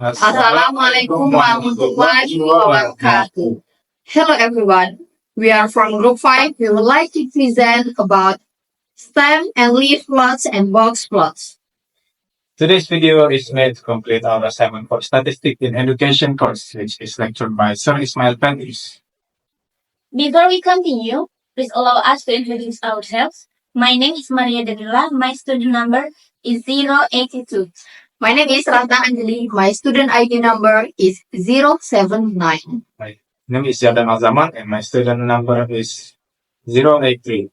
Assalamualaikum warahmatullahi wabarakatuh. Hello everyone. We are from Group 5. We would like to present about stem and leaf plots and box plots. Today's video is made to complete our assignment for Statistics in Education course, which is lectured by Sir Ismail Pentis. Before we continue, please allow us to introduce ourselves. My name is Maria Danila. My student number is 082. My name is Rata Anjali. My student ID number is 079. My name is Yadan Azaman and my student number is 083.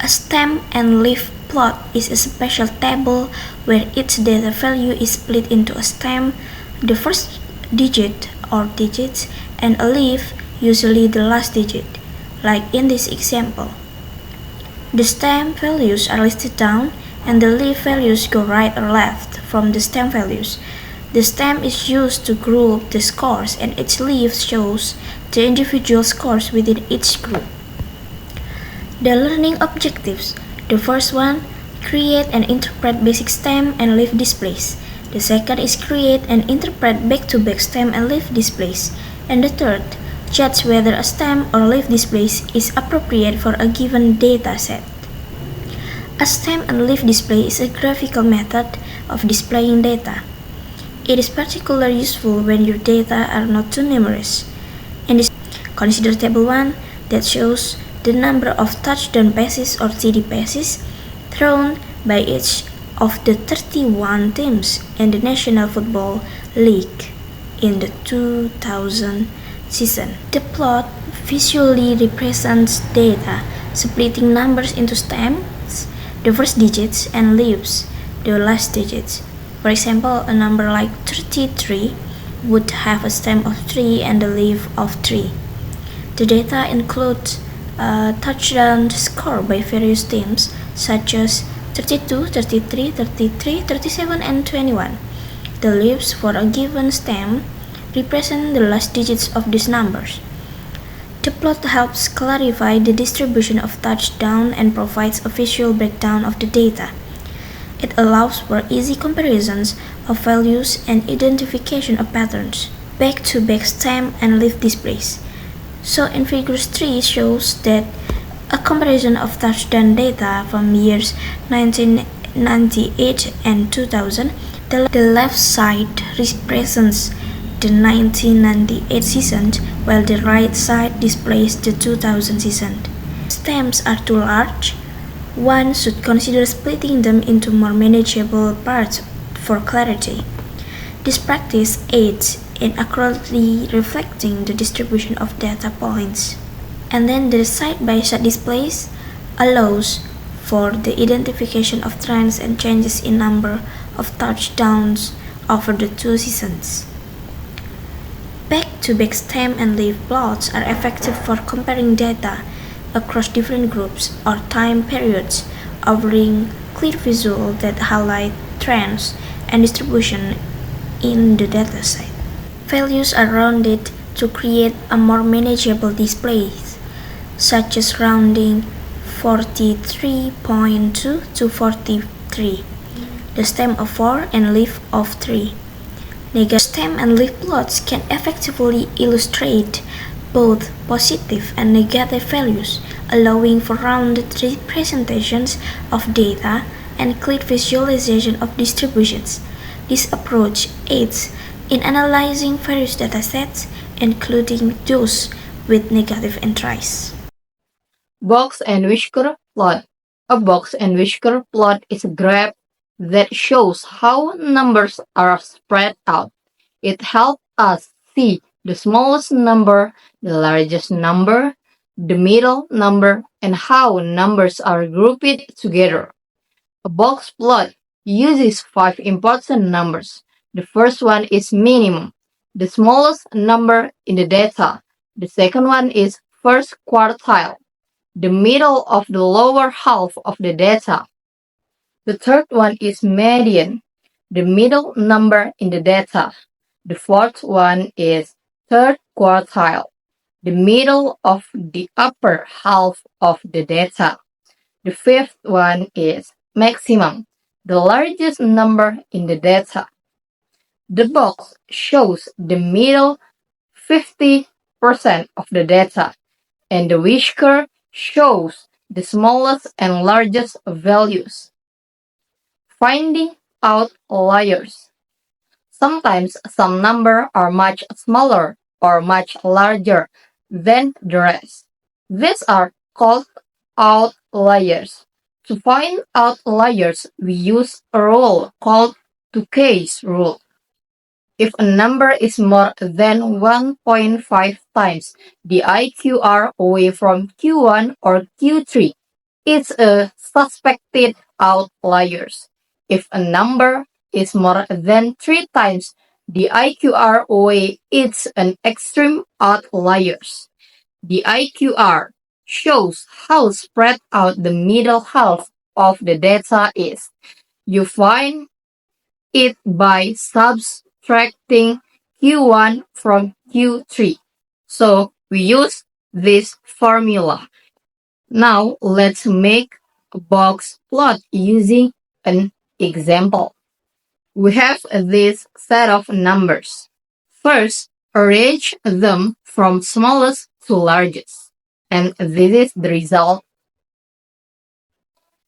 A stem and leaf plot is a special table where each data value is split into a stem, the first digit or digits, and a leaf, usually the last digit, like in this example. The stem values are listed down and the leaf values go right or left from the stem values. The stem is used to group the scores and each leaf shows the individual scores within each group. The learning objectives. The first one, create and interpret basic stem and leaf displays. The second is create and interpret back-to-back stem and leaf displays. And the third, judge whether a stem or leaf displays is appropriate for a given data set. A stem and leaf display is a graphical method of displaying data. It is particularly useful when your data are not too numerous. Consider Table 1 that shows the number of touchdown passes or TD passes thrown by each of the 31 teams in the National Football League in the 2000 season. The plot visually represents data, splitting numbers into stems, the first digits, and leaves, the last digits. For example, a number like 33 would have a stem of 3 and a leaf of 3. The data includes a touchdown score by various teams such as 32, 33, 33, 37, and 21. The leaves for a given stem represent the last digits of these numbers. The plot helps clarify the distribution of touchdown and provides a visual breakdown of the data. It allows for easy comparisons of values and identification of patterns. Back-to-back stem and leaf displays. So in Figure 3 shows that a comparison of touchdown data from years 1998 and 2000. The left side represents the 1998 season, while the right side displays the 2000 season. Stems are too large. One should consider splitting them into more manageable parts for clarity. This practice aids in accurately reflecting the distribution of data points. And then the side-by-side displays allows for the identification of trends and changes in number of touchdowns over the two seasons. Back-to-back stem and leaf plots are effective for comparing data across different groups or time periods, offering clear visuals that highlight trends and distribution in the dataset. Values are rounded to create a more manageable display, such as rounding 43.2 to 43, the stem of 4 and leaf of 3. Negative stem and leaf plots can effectively illustrate both positive and negative values, allowing for rounded representations of data and clear visualization of distributions. This approach aids in analyzing various datasets, including those with negative entries. Box and whisker plot. A box and whisker plot is a graph that shows how numbers are spread out. It helps us see the smallest number, the largest number, the middle number, and how numbers are grouped together. A box plot uses 5 important numbers. The first one is minimum, the smallest number in the data. The second one is first quartile, the middle of the lower half of the data. The third one is median, the middle number in the data. The fourth one is third quartile, the middle of the upper half of the data. The fifth one is maximum, the largest number in the data. The box shows the middle 50% of the data, and the whisker shows the smallest and largest values. Finding outliers. Sometimes some numbers are much smaller or much larger than the rest. These are called outliers. To find outliers, we use a rule called two-case rule. If a number is more than 1.5 times the IQR away from Q1 or Q3, it's a suspected outliers. If a number is more than 3 times the IQR away, it's an extreme outliers. The IQR shows how spread out the middle half of the data is. You find it by subtracting Q1 from Q3. So we use this formula. Now let's make a box plot using an example. We have this set of numbers. First, arrange them from smallest to largest. And this is the result.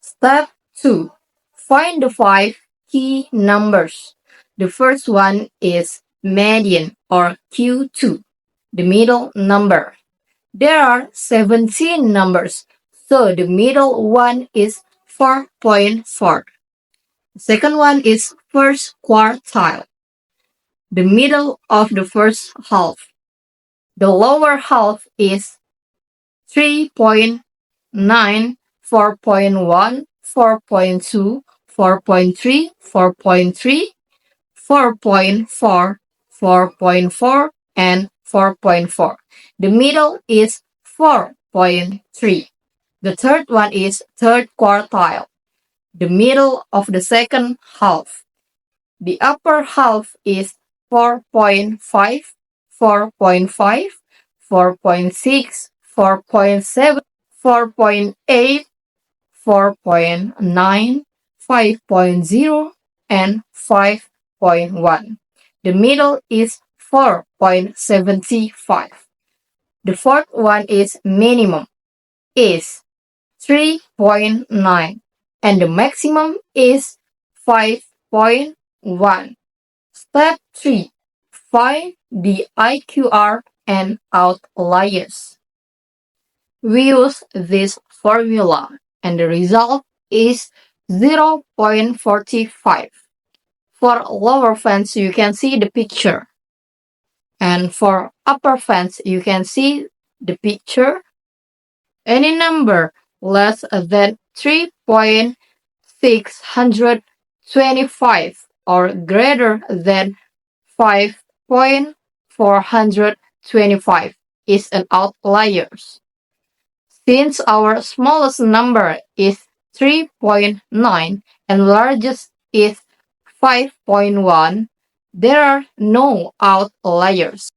Step 2. Find the 5 key numbers. The first one is median or Q2, the middle number. There are 17 numbers, so the middle one is 4.4. The second one is first quartile, the middle of the first half. The lower half is 3.9, 4.1, 4.2, 4.3, 4.3, 4.4, 4.4, and 4.4. The middle is 4.3. The third one is third quartile, the middle of the second half. The upper half is 4.5, 4.5, 4.6, 4.7, 4.8, 4.9, 5.0, and 5.1. The middle is 4.75. The fourth one is minimum, is 3.9, and the maximum is 5.1. Step 3. Find the IQR and outliers. We use this formula and the result is 0.45. For lower fence, you can see the picture. And for upper fence, you can see the picture. Any number less than 3.625 or greater than 5.425 is an outlier. Since our smallest number is 3.9 and largest is 5.1, there are no outliers.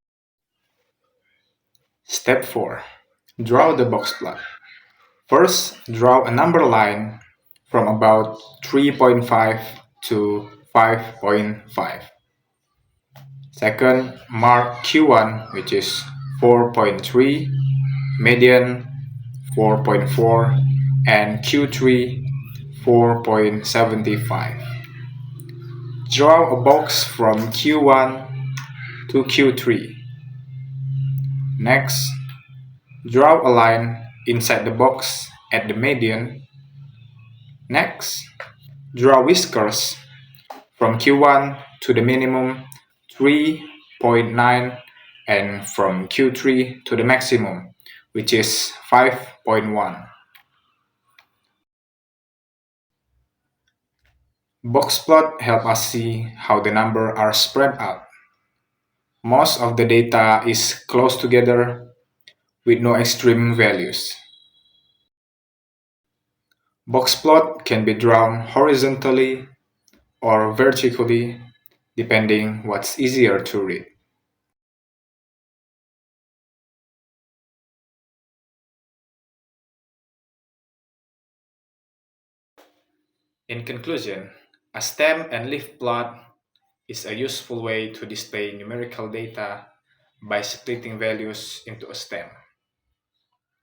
Step 4. Draw the box plot. First, draw a number line from about 3.5 to 5.5. Second, mark Q1, which is 4.3, median 4.4, and Q3 4.75. Draw a box from Q1 to Q3. Next, draw a line inside the box at the median. Next, draw whiskers from Q1 to the minimum 3.9 and from Q3 to the maximum, which is 5.1. Box plot help us see how the numbers are spread out. Most of the data is close together with no extreme values. Box plot can be drawn horizontally or vertically, depending what's easier to read. In conclusion, a stem and leaf plot is a useful way to display numerical data by splitting values into a stem,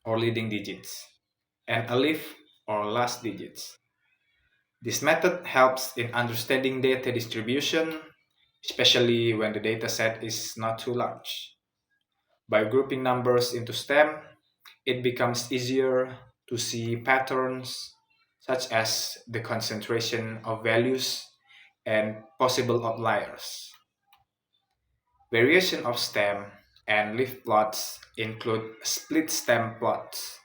or leading digits, and a leaf, or last digits. This method helps in understanding data distribution, especially when the dataset is not too large. By grouping numbers into stem, it becomes easier to see patterns such as the concentration of values and possible outliers. Variation of stem and leaf plots include split stem plots,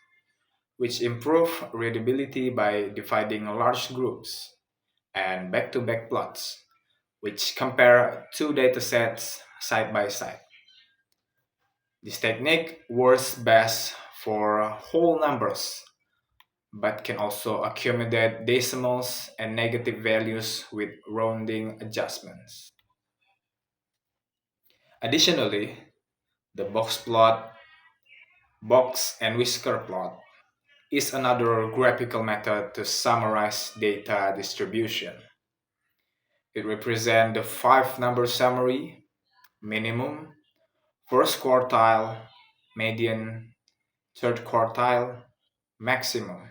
which improve readability by dividing large groups, and back-to-back plots, which compare two datasets side by side. This technique works best for whole numbers, but can also accommodate decimals and negative values with rounding adjustments. Additionally, the box and whisker plot, is another graphical method to summarize data distribution. It represents the five number summary: minimum, first quartile, median, third quartile, maximum,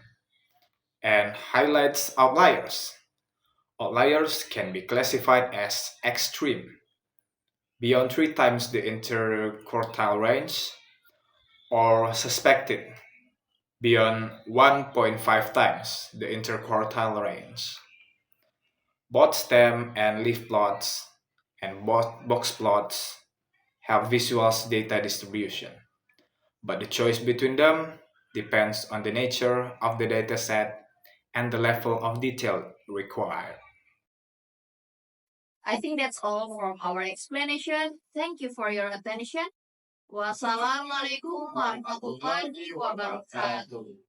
and highlights outliers. Outliers can be classified as extreme, beyond three times the interquartile range, or suspected, beyond 1.5 times the interquartile range. Both stem and leaf plots and both box plots have visuals data distribution, but the choice between them depends on the nature of the dataset and the level of detail required. I think that's all from our explanation. Thank you for your attention. Wassalamualaikum warahmatullahi wabarakatuh.